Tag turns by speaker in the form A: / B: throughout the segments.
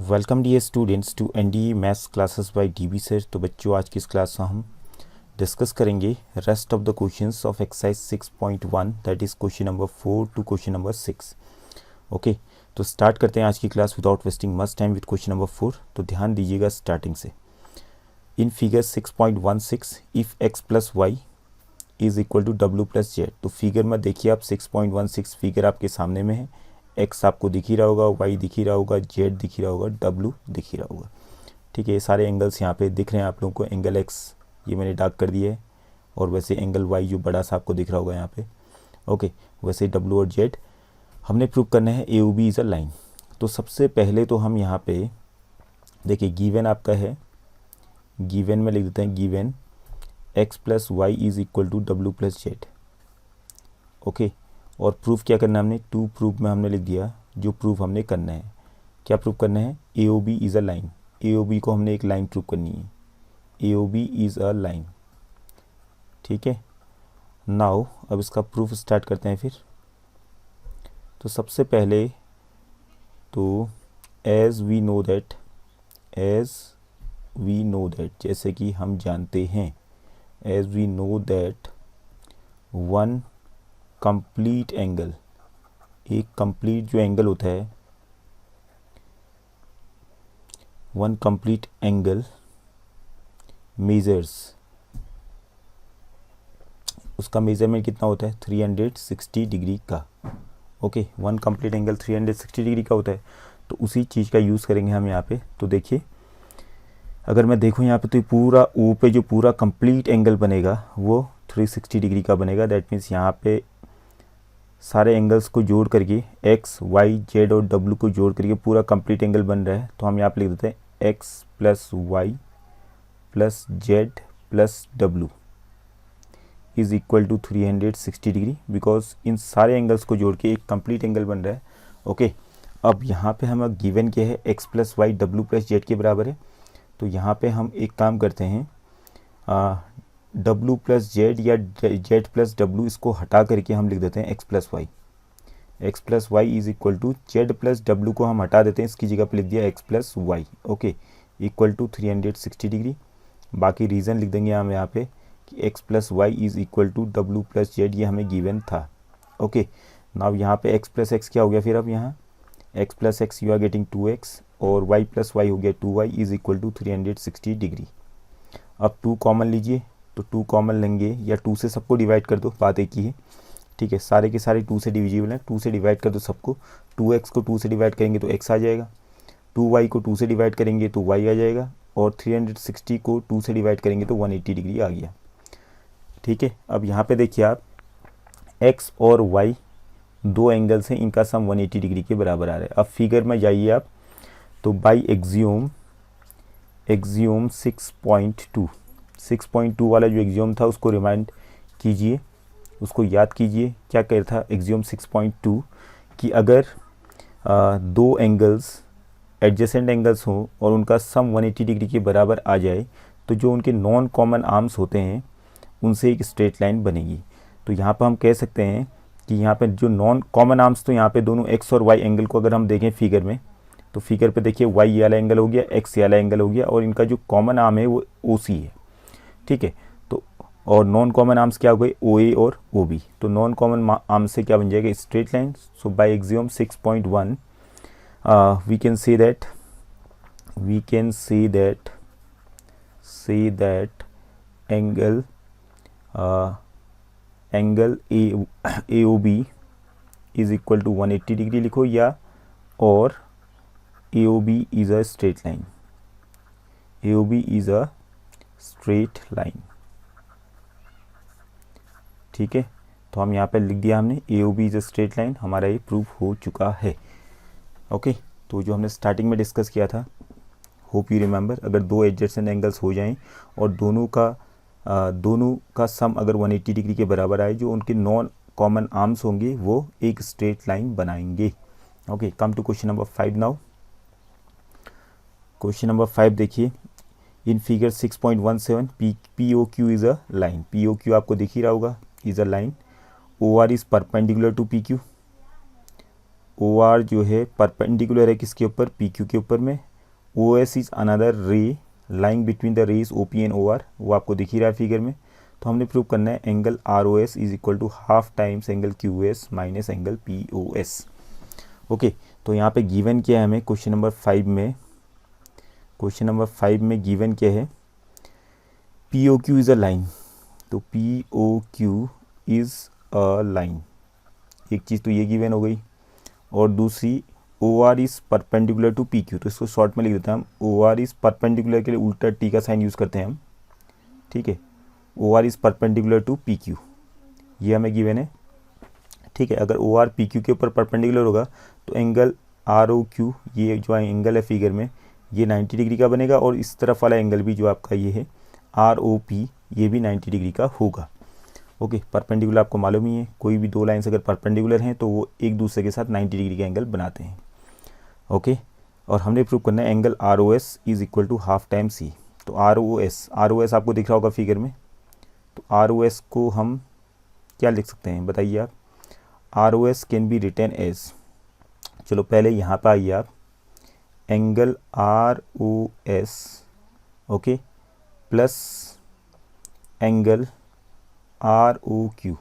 A: Welcome dear students to NDA maths classes by DB sir. तो बच्चों, आज की इस क्लास में हम डिस्कस करेंगे rest of the questions of exercise 6.1 that is question number 4 to question number 6। Okay, तो स्टार्ट करते हैं आज की class without wasting much time with question number 4। तो ध्यान दीजिएगा स्टार्टिंग से। In figure 6.16 if x plus y is equal to डब्ल्यू प्लस जेड। तो फिगर में देखिए आप 6.16 फिगर आपके सामने में है। एक्स आपको दिख ही रहा होगा, वाई दिख ही रहा होगा, जेड दिख ही रहा होगा, डब्ल्यू दिख ही रहा होगा। ठीक है, ये सारे एंगल्स यहाँ पे दिख रहे हैं आप लोगों को। एंगल एक्स ये मैंने डार्क कर दिया है, और वैसे एंगल वाई जो बड़ा सा आपको दिख रहा होगा यहाँ पे। ओके, वैसे डब्ल्यू और जेड हमने प्रूव करना है A O B is a line. तो सबसे पहले तो हम यहाँ पे देखिए गिवन आपका है, गिवन में लिख देते हैं given x plus y is equal to डब्ल्यू प्लस जेड। ओके, और प्रूफ क्या करना है हमने, टू प्रूफ में हमने लिख दिया जो प्रूफ हमने करना है। क्या प्रूफ करना है, A O B is a line. A O B को हमने एक लाइन प्रूफ करनी है। A O B is a line. ठीक है, नाउ अब इसका प्रूफ स्टार्ट करते हैं फिर। तो सबसे पहले तो एज वी नो दैट, जैसे कि हम जानते हैं, as we know that one complete angle, एक कंप्लीट जो एंगल होता है, वन कंप्लीट एंगल मेजर्स, उसका मेजरमेंट कितना होता है 360 डिग्री का। Okay, one complete angle 360 degree का होता है। तो उसी चीज़ का यूज़ करेंगे हम यहाँ पे। तो देखिए, अगर मैं देखूँ यहाँ पे तो पूरा ओ पे जो पूरा कंप्लीट एंगल बनेगा वो 360 डिग्री का बनेगा। दैट मीन्स यहाँ पे सारे एंगल्स को जोड़ करके एक्स वाई जेड और डब्ल्यू को जोड़ करके पूरा कंप्लीट एंगल बन रहा है। तो हम यहाँ पे लिख देते हैं x plus y plus z plus डब्ल्यू is equal to 360 degree, because इन सारे एंगल्स को जोड़ के एक कंप्लीट एंगल बन रहा है। ओके, अब यहाँ पे हम गिवन क्या है, एक्स प्लस वाई डब्ल्यू प्लस जेड के बराबर है। तो यहाँ पे हम एक काम करते हैं, डब्ल्यू प्लस जेड या जेड प्लस डब्ल्यू इसको हटा करके हम लिख देते हैं x plus y. X plus y is equal to z plus डब्ल्यू को हम हटा देते हैं, इसकी जगह पे लिख दिया x plus y. Okay, equal to 360 degree. बाकी रीज़न लिख देंगे हम यहाँ पे कि x plus y is equal to डब्ल्यू प्लस जेड, ये हमें गिवन था। ओके, नाउ यहाँ पे एक्स प्लस एक्स क्या हो गया फिर, अब यहाँ x plus x you are getting 2x और वाई प्लस वाई हो गया 2y is equal to 360 degree. अब 2 कॉमन लीजिए, तो 2 कॉमन लेंगे या 2 से सबको डिवाइड कर दो, बात एक ही है। ठीक है, सारे के सारे 2 से डिविजिबल हैं, 2 से डिवाइड कर दो सबको। 2x को 2 से डिवाइड करेंगे तो x आ जाएगा, 2y को 2 से डिवाइड करेंगे तो y आ जाएगा, और 360 को 2 से डिवाइड करेंगे तो 180 डिग्री आ गया। ठीक है, अब यहाँ पे देखिए आप x और y दो एंगल्स हैं, इनका सम 180 डिग्री के बराबर आ रहा है। अब फिगर में जाइए आप, तो बाई एक्सियोम 6.2 वाला जो एक्सियोम था उसको रिमाइंड कीजिए, उसको याद कीजिए। क्या कह रहा था एक्सियोम 6.2 कि अगर दो एंगल्स एडजेसेंट एंगल्स हों और उनका सम 180 डिग्री के बराबर आ जाए तो जो उनके नॉन कॉमन आर्म्स होते हैं उनसे एक स्ट्रेट लाइन बनेगी। तो यहाँ पर हम कह सकते हैं कि यहाँ पे जो नॉन कॉमन आर्म्स, तो यहाँ पे दोनों एक्स और वाई एंगल को अगर हम देखें फिगर में, तो फिगर पे देखिए वाई ये वाला एंगल हो गया, एक्स ये वाला एंगल हो गया, और इनका जो कॉमन आर्म है वो ओ सी है। ठीक है, तो और नॉन कॉमन आर्म्स क्या हो गए, ओ ए और ओ बी। तो नॉन कॉमन आर्म से क्या बन जाएगा, straight line. So by axiom 6.1 we can say that angle A O B is equal to 180 degree लिखो, या और A O B is a straight line. A O B is a straight line. ठीक है, तो हम यहाँ पे लिख दिया हमने A O B is a straight line, हमारा ये प्रूफ हो चुका है। ओके, तो जो हमने स्टार्टिंग में डिस्कस किया था, होप यू रिमेंबर, अगर दो एडजेसेंट एंगल्स हो जाएं और दोनों का सम अगर 180 डिग्री के बराबर आए, जो उनके नॉन कॉमन आर्म्स होंगे वो एक स्ट्रेट लाइन बनाएंगे। Okay, come to question number 5 now. Question number 5 देखिए, in figure 6.17 P O Q is a line. P O Q आपको दिख ही रहा होगा, is a line. O R is perpendicular to P Q. O R जो है perpendicular है किसके ऊपर, पी क्यू के ऊपर में, O S is another ray lying between the rays O P and O R, वो आपको दिख ही रहा है फिगर में। तो हमने प्रूव करना है angle R O S is equal to half times angle Q S minus angle P O S. Okay, तो यहाँ पे गिवन क्या है हमें क्वेश्चन नंबर 5 में, क्वेश्चन नंबर 5 में गिवन क्या है, P O Q is a line. तो P O Q is a line, एक चीज़ तो ये गिवन हो गई। और दूसरी O R is perpendicular to P Q, तो इसको शॉर्ट में लिख देते हैं हम, ओ आर इज़ परपेंडिकुलर के लिए उल्टा टी का साइन यूज़ करते हैं हम, ठीक है। O R is perpendicular to P Q, ये हमें गिवन है, ठीक है। अगर ओ आर पी क्यू के ऊपर परपेंडिकुलर होगा तो एंगल आर ओ क्यू, ये जो एंगल है फिगर में, ये 90 डिग्री का बनेगा। और इस तरफ वाला एंगल भी जो आपका ये है आर ओ पी, ये भी 90 डिग्री का होगा। ओके, परपेंडिकुलर आपको मालूम ही है, कोई भी दो लाइन्स अगर परपेंडिकुलर हैं तो वो एक दूसरे के साथ 90 डिग्री का एंगल बनाते हैं। ओके, और हमने प्रूव करना है angle R O S is equal to half time C. तो आर ओ एस आपको दिख रहा होगा फिगर में। तो आर ओ एस को हम क्या लिख सकते हैं बताइए आप। R O S can be written as, चलो पहले यहाँ पर आइए आप, angle R O S, okay, plus angle R O Q,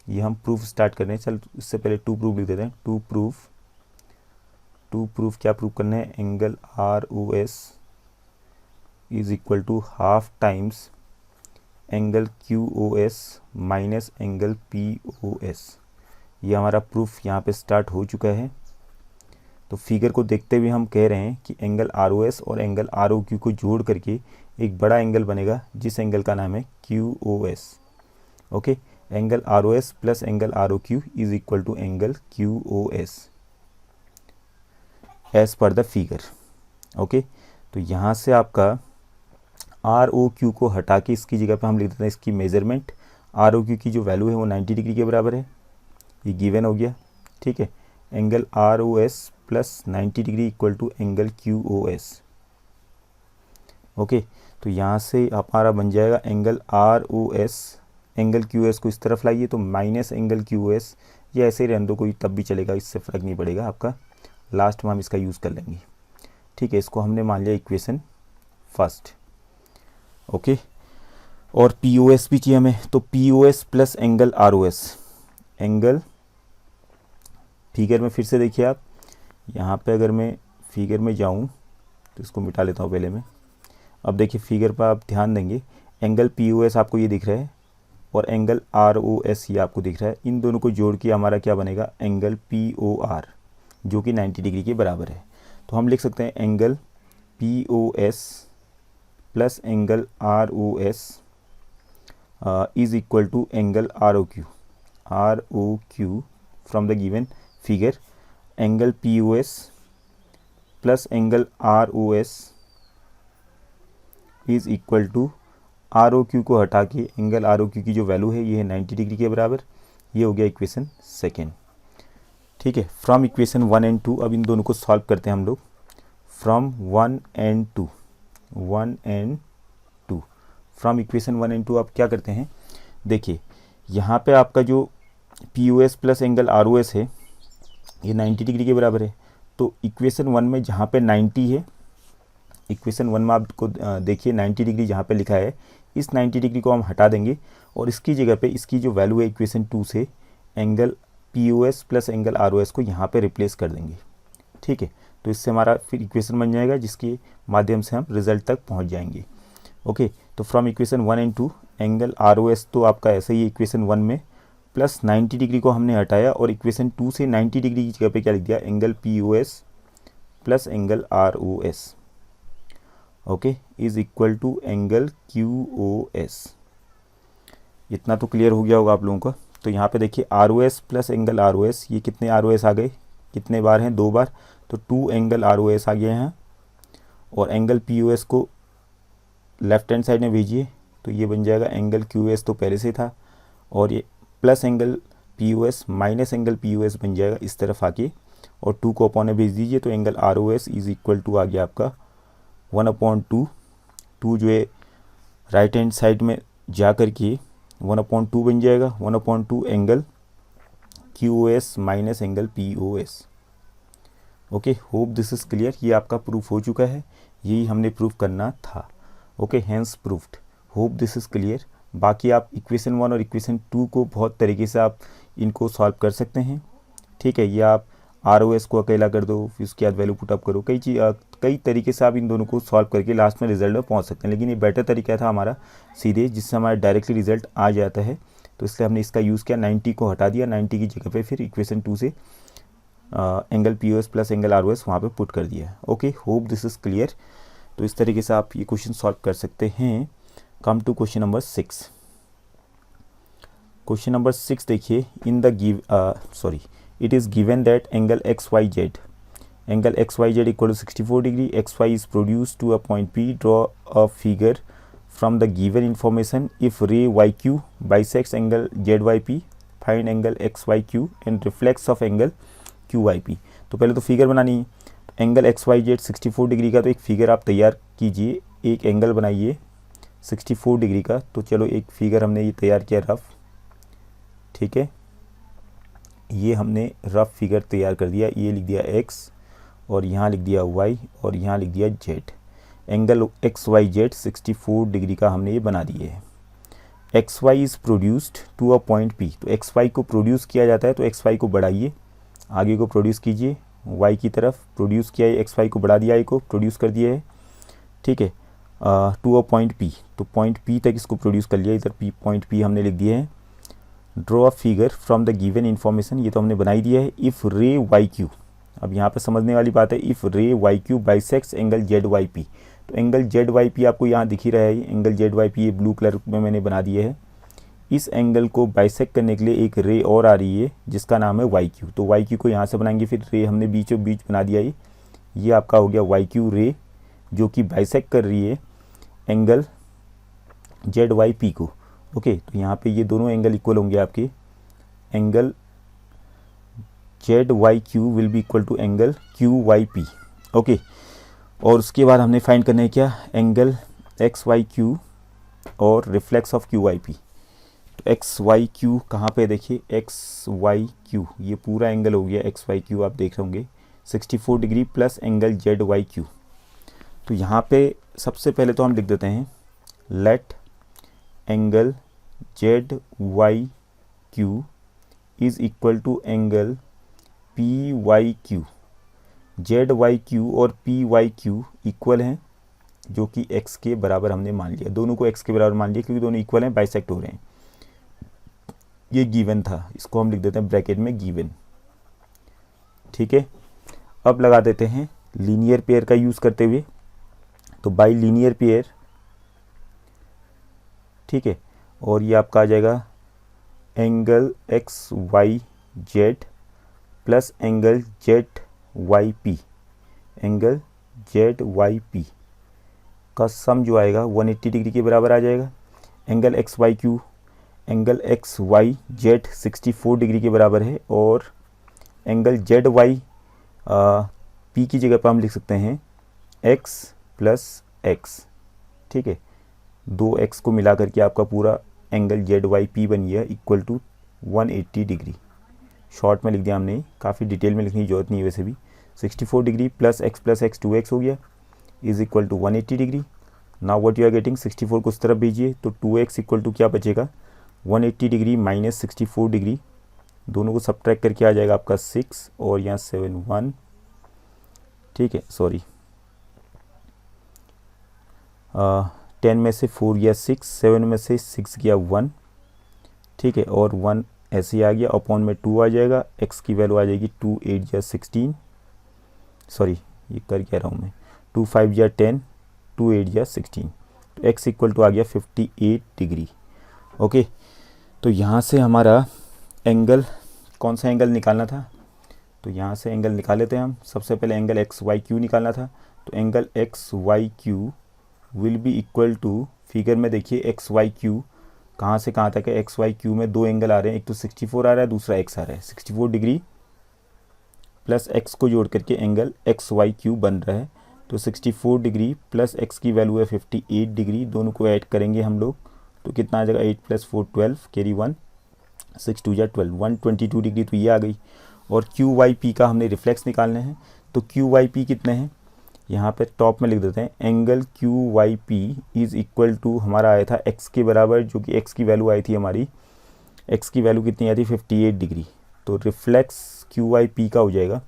A: ये हम प्रूफ स्टार्ट कर रहे हैं। चल इससे पहले टू प्रूफ लिख देते हैं। टू प्रूफ क्या प्रूफ करना है, angle R O S is equal to half times angle Q O S minus angle P O S. ये हमारा प्रूफ यहाँ पे स्टार्ट हो चुका है। तो फिगर को देखते हुए हम कह रहे हैं कि एंगल आर ओ एस और एंगल आर ओ क्यू को जोड़ करके एक बड़ा एंगल बनेगा, जिस एंगल का नाम है Q O S. Okay, angle R O S plus angle R O Q is equal to angle Q O S as per the figure. Okay, तो यहाँ से आपका आर ओ क्यू को हटा के इसकी जगह पे हम लिख देते हैं इसकी मेजरमेंट। आर ओ क्यू की जो वैल्यू है वो 90 डिग्री के बराबर है, ये गिवन हो गया, ठीक है। Angle R O S plus 90 degree equal to angle Q O S. Okay, तो यहाँ से हमारा बन जाएगा angle R O S, angle Q S को इस तरफ लाइए तो माइनस एंगल क्यू एस, या ऐसे ही रहने दो, कोई तब भी चलेगा, इससे फ़र्क नहीं पड़ेगा आपका, लास्ट में हम इसका यूज़ कर लेंगे, ठीक है। इसको हमने मान लिया इक्वेशन फर्स्ट। ओके, और पी ओ एस भी चाहिए हमें, तो P O S plus angle R O S, angle figure में फिर से देखिए आप, यहाँ पे अगर मैं फिगर में जाऊँ तो इसको मिटा लेता हूँ पहले मैं। अब देखिए फिगर पर आप ध्यान देंगे, एंगल पी ओ एस आपको ये दिख रहा है और एंगल आर ओ एस ये आपको दिख रहा है। इन दोनों को जोड़ के हमारा क्या बनेगा, एंगल पी ओ आर, जो कि 90 डिग्री के बराबर है। तो हम लिख सकते हैं angle P O S plus angle R O S is equal to angle R O Q from the given figure. Angle P O S plus angle R O S is equal to R O Q को हटा के angle R O Q की जो value है ये है 90 degree के बराबर। ये हो गया इक्वेशन सेकेंड, ठीक है। फ्रॉम इक्वेशन 1 एंड 2 अब इन दोनों को सॉल्व करते हैं हम लोग। From 1 and 2, from equation 1 and 2 आप क्या करते हैं, देखिए यहाँ पे आपका जो P O S plus angle R O S है ये 90 डिग्री के बराबर है। तो इक्वेशन 1 में जहाँ पे 90 है, इक्वेशन 1 में आपको देखिए 90 डिग्री जहाँ पे लिखा है, इस 90 डिग्री को हम हटा देंगे और इसकी जगह पे इसकी जो वैल्यू है इक्वेशन 2 से angle P O S plus angle R O S को यहाँ पे रिप्लेस कर देंगे, ठीक है। तो इससे हमारा फिर इक्वेशन बन जाएगा जिसके माध्यम से हम रिजल्ट तक पहुँच जाएंगे। ओके, तो from equation 1 and 2 angle R O S तो आपका ऐसा ही इक्वेशन 1 में, प्लस 90 डिग्री को हमने हटाया और इक्वेशन 2 से 90 डिग्री की जगह पे क्या लिख दिया, angle P O S plus angle R O S, okay, is equal to angle Q O S. इतना तो क्लियर हो गया होगा आप लोगों का। तो यहाँ पे देखिए R O S plus angle R O S, ये कितने आर ओ एस आ गए, कितने बार हैं, 2 बार, तो 2 एंगल आर ओ एस आ गए हैं। और एंगल पी ओ एस को लेफ्ट हैंड साइड में भेजिए तो ये बन जाएगा एंगल क्यू एस, तो पहले से था, और ये plus angle P O S minus angle P O S बन जाएगा इस तरफ आके, और 2 को अपॉन में भेज दीजिए तो angle R O S is equal to आ गया आपका 1/2, 2 जो है राइट हैंड साइड में जा कर के 1/2 बन जाएगा, 1/2 angle Q O S minus angle P O S. Okay, hope this is clear. ये आपका प्रूफ हो चुका है। यही हमने प्रूव करना था। Okay, hence proved. Hope this is clear. बाकी आप इक्वेशन 1 और इक्वेशन 2 को बहुत तरीके से आप इनको सॉल्व कर सकते हैं, ठीक है। या आप ROS को अकेला कर दो, फिर उसके बाद वैल्यू पुटअप करो, कई तरीके से आप इन दोनों को सॉल्व करके लास्ट में रिजल्ट में पहुंच सकते हैं। लेकिन ये बेटर तरीका था हमारा सीधे, जिससे हमारा डायरेक्टली रिजल्ट आ जाता है। तो इसलिए हमने इसका यूज़ किया, 90 को हटा दिया, 90 की जगह पे फिर इक्वेशन 2 से angle POS plus angle ROS वहाँ पे पुट कर दिया। Okay, hope this is clear. तो इस तरीके से आप ये क्वेश्चन सॉल्व कर सकते हैं। Come to question number 6। Question number 6 देखिए, in the it is given that angle XYZ equal to 64 degree, XY is produced to a point P. Draw a figure from the given information. If ray YQ bisects angle ZYP, find angle XYQ and reflex of angle QYP। तो पहले तो figure बनानी है। Angle XYZ 64 degree का, तो एक figure आप तैयार कीजिए, एक एंगल बनाइए 64 डिग्री का। तो चलो एक फिगर हमने ये तैयार किया रफ, ठीक है। ये हमने रफ फिगर तैयार कर दिया, ये लिख दिया x और यहाँ लिख दिया y और यहाँ लिख दिया z। एंगल XYZ 64 डिग्री का हमने ये बना दिए है। XY is produced to a point P। तो XY को प्रोड्यूस किया जाता है, तो XY को बढ़ाइए, आगे को प्रोड्यूस कीजिए, y की तरफ प्रोड्यूस किया है, XY को बढ़ा दिया, y को प्रोड्यूस कर दिया है, ठीक है, टू अ पॉइंट P। तो पॉइंट P तक इसको प्रोड्यूस कर लिया, इधर पॉइंट P हमने लिख दिया है। Draw a figure from the given information, ये तो हमने बनाई दिया है। इफ़ रे YQ, अब यहाँ पे समझने वाली बात है, इफ़ रे YQ बाइसेक्स एंगल ZYP। तो एंगल ZYP आपको यहाँ दिख ही रहा है, एंगल ZYP ये ब्लू कलर में मैंने बना दिया है। इस एंगल को बाइसेक्ट करने के लिए एक रे और आ रही है जिसका नाम है YQ। तो YQ को यहाँ से बनाएंगे, फिर रे हमने बीचों बीच बना दिया, ये आपका हो गया YQ रे, जो कि बाइसेक्ट कर रही है एंगल ZYP को। ओके, तो यहाँ पे ये दोनों एंगल इक्वल होंगे आपके, angle ZYQ will be equal to angle QYP। Okay, और उसके बाद हमने फाइंड करना है क्या, एंगल XYQ और रिफ्लेक्स ऑफ QYP। तो XYQ कहाँ पे, देखिए XYQ ये पूरा एंगल हो गया XYQ, आप देख रहे होंगे 64 डिग्री प्लस एंगल ZYQ। तो यहाँ पे सबसे पहले तो हम लिख देते हैं, let angle ZYQ is equal to angle PYQ। ZYQ और PYQ इक्वल हैं, जो कि x के बराबर हमने मान लिया, दोनों को x के बराबर मान लिया क्योंकि दोनों इक्वल हैं, बाइसेक्ट हो रहे हैं। ये गिवन था, इसको हम लिख देते हैं ब्रैकेट में गिवन, ठीक है। अब लगा देते हैं लीनियर पेयर का यूज़ करते हुए, तो बाई लीनियर पेयर, ठीक है। और ये आपका आ जाएगा angle XYZ plus angle ZYP, angle ZYP का सम जो आएगा 180 डिग्री के बराबर आ जाएगा। Angle XYQ, angle XYZ 64 degree के बराबर है, और एंगल ZYP की जगह पर हम लिख सकते हैं x प्लस x, ठीक है। 2x को मिला करके आपका पूरा एंगल ZYP बन गया इक्वल टू 180 डिग्री। शॉर्ट में लिख दिया हमने, काफ़ी डिटेल में लिखने की जरूरत नहीं है वैसे भी। 64 डिग्री प्लस x 2x हो गया is equal to 180 degree. Now what you are getting, 64 को उस तरफ भेजिए तो 2x इक्वल टू क्या बचेगा, 180 डिग्री माइनस 64 डिग्री, दोनों को सब्ट्रैक्ट करके आ जाएगा आपका 6 और यहाँ 7 1, ठीक है, सॉरी 10 में से 4 गया 6, 7 में से 6 गया 1, ठीक है, और 1 ऐसे ही आ गया, अपॉन में 2 आ जाएगा, x की वैल्यू आ जाएगी 2 8 या 16, सॉरी ये कर क्या रहा हूँ मैं, 2 5 या 10, 2 8 या 16, तो x इक्वल टू आ गया 58 डिग्री। ओके, तो यहाँ से हमारा एंगल, कौन सा एंगल निकालना था, तो यहाँ से एंगल निकाल लेते हैं हम। सबसे पहले एंगल XYQ निकालना था, तो angle XYQ will be equal to, figure में देखिए XYQ कहाँ से कहाँ तक है, XYQ में दो एंगल आ रहे हैं, एक तो 64 आ रहा है, दूसरा x आ रहा है। 64 डिग्री प्लस x को जोड़ करके एंगल XYQ बन रहा है, तो 64 डिग्री प्लस x की वैल्यू है 58 डिग्री, दोनों को ऐड करेंगे हम लोग तो कितना आ जाएगा, 8 + 4 12, कैरी 1, 6 2 या 12, 122 डिग्री तो ये आ गई। और QYP का हमने रिफ्लेक्स निकालने हैं, तो QYP कितने हैं, यहाँ पे टॉप में लिख देते हैं angle Q Y P is equal to, हमारा आया था एक्स के बराबर, जो कि एक्स की वैल्यू आई थी हमारी, एक्स की वैल्यू कितनी आई थी 58 डिग्री। तो रिफ्लेक्स क्यू वाई पी का हो जाएगा,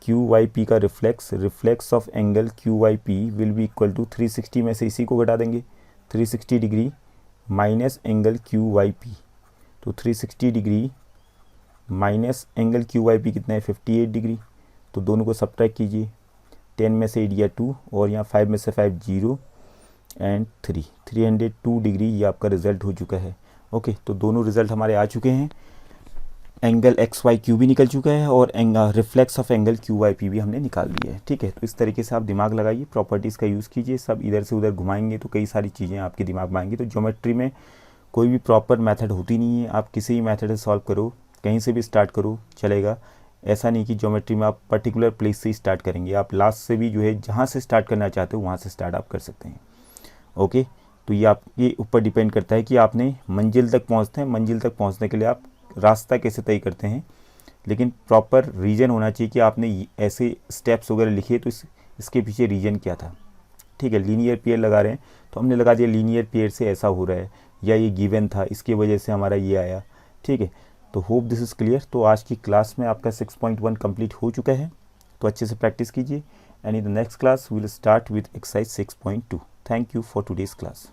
A: क्यू वाई पी का reflex of angle Q Y P will be equal to 360 में से इसी को घटा देंगे 360 degree minus angle Q Y P. तो 360 degree minus angle Q Y P कितना है 58 डिग्री। तो दोनों को सब्ट्रैक्ट कीजिए, 10 में से 8 या 2 और यहाँ 5 में से 5 0 एंड 302 डिग्री, ये आपका रिजल्ट हो चुका है। ओके, तो दोनों रिजल्ट हमारे आ चुके हैं, एंगल एक्स वाई क्यू भी निकल चुका है और reflex of angle Q Y P भी हमने निकाल दिया है। ठीक है, तो इस तरीके से आप दिमाग लगाइए, प्रॉपर्टीज़ का यूज़ कीजिए, सब इधर से उधर घुमाएंगे तो कई सारी चीज़ें आपके दिमाग में आएंगी। तो ज्योमेट्री में कोई भी प्रॉपर मेथड होती नहीं है, आप किसी भी मेथड से सॉल्व करो, कहीं से भी स्टार्ट करो चलेगा। ऐसा नहीं कि ज्योमेट्री में आप पर्टिकुलर प्लेस से ही स्टार्ट करेंगे, आप लास्ट से भी जो है जहाँ से स्टार्ट करना चाहते हो वहाँ से स्टार्ट आप कर सकते हैं। ओके, तो ये आपके ऊपर डिपेंड करता है कि आपने मंजिल तक पहुँचते हैं, मंजिल तक पहुँचने के लिए आप रास्ता कैसे तय करते हैं, लेकिन प्रॉपर रीजन होना चाहिए कि आपने ऐसे स्टेप्स वगैरह लिखे तो इसके पीछे रीजन क्या था। ठीक है, लीनियर पेयर लगा रहे हैं तो हमने लगा दिया लीनियर पेयर से ऐसा हो रहा है, या ये गिवन था इसकी वजह से हमारा ये आया। ठीक है, तो होप दिस इज़ क्लियर। तो आज की क्लास में आपका 6.1 कंप्लीट हो चुका है, तो अच्छे से प्रैक्टिस कीजिए and in the next class we will start with exercise 6.2। Thank you for today's class.